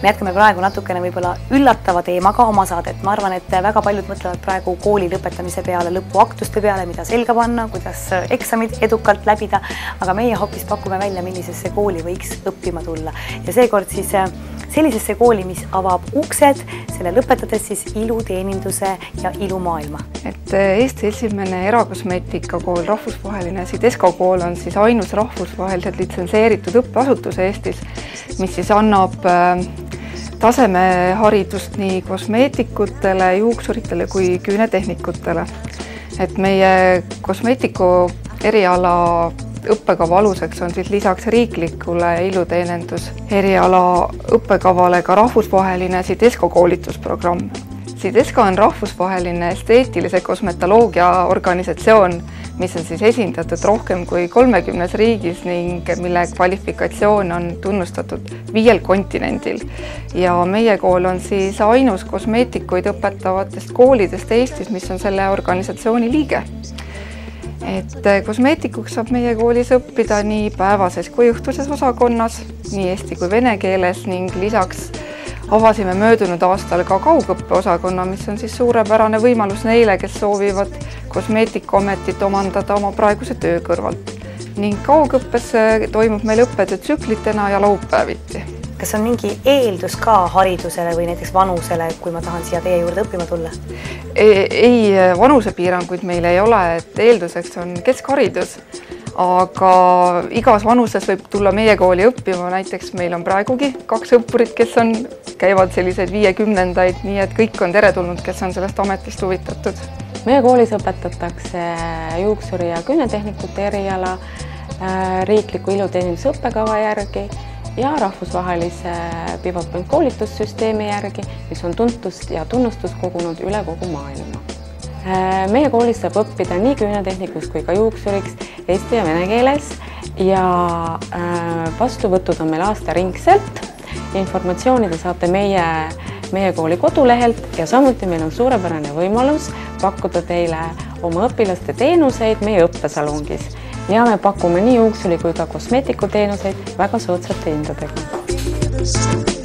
Me jätkame praegu natukene võib-olla üllatava teemaga oma saadet. Ma arvan, et väga paljud mõtlevad praegu kooli lõpetamise peale, lõpuaktuste peale, mida selga panna, kuidas eksamid edukalt läbida, aga meie hoopis pakume välja, millisesse kooli võiks õppima tulla. Ja seekord siis sellisesse kooli, mis avab uksed, selle lõpetades siis iluteeninduse ja ilumaailma. Et Eesti esimene erakosmeetikakool, rahvusvaheline Sidesco kool on siis ainus rahvusvaheliselt litsenseeritud õppeasutus Eestis, mis siis annab tasemeharidust nii kosmeetikutele, juuksuritele kui küünetehnikutele. Et meie kosmeetiku eriala õppekava aluseks on siis lisaks riiklikule iluteenindus eriala õppekavale ka rahvusvaheline Sidesco koolitusprogramm. Sidesco on rahvusvaheline esteetilise kosmetoloogia organisatsioon, mis on siis esindatud rohkem kui 30 riigis ning mille kvalifikatsioon on tunnustatud 5 kontinendil. Ja meie kool on siis ainus kosmeetikuid õpetavatest koolidest Eestis, mis on selle organisatsiooni liige. Et kosmeetikuks saab meie koolis õppida nii päevases kui õhtuses osakonnas, nii eesti kui vene keeles ning lisaks avasime möödunud aastal ka kaugõppeosakonna, mis on siis suurepärane võimalus neile, kes soovivad kosmeetikuametit omandada oma praeguse töö kõrvalt. Ning kaugõppes toimub meil õppetöö tsüklitena ja laupäeviti. Kas on mingi eeldus ka haridusele või näiteks vanusele, kui ma tahan siia teie juurde õppima tulla? Ei, vanusepiiranguid meil ei ole, et eelduseks on keskharidus, aga igas vanuses võib tulla meie kooli õppima, näiteks meil on praegugi 2 õppurit, kes käivad selliseid 50-ndaid, nii et kõik on teretulnud, kes on sellest ametist huvitatud. Meie koolis õpetatakse juuksuri- ja küünetehnikute eriala riikliku iluteeninduse õppekava järgi ja rahvusvahelise Pivot Point koolitussüsteemi järgi, mis on tuntust ja tunnustust kogunud üle kogu maailma. Meie koolis saab õppida nii küünetehnikuks kui ka juuksuriks eesti ja vene keeles ja vastuvõtud on meil aastaringselt. Informatsiooni te saate meie kooli kodulehelt ja samuti meil on suurepärane võimalus pakkuda teile oma õpilaste teenuseid meie õppesalongis. Ja me pakume nii juuksuri kui ka kosmeetikuteenuseid väga soodsate hindadega.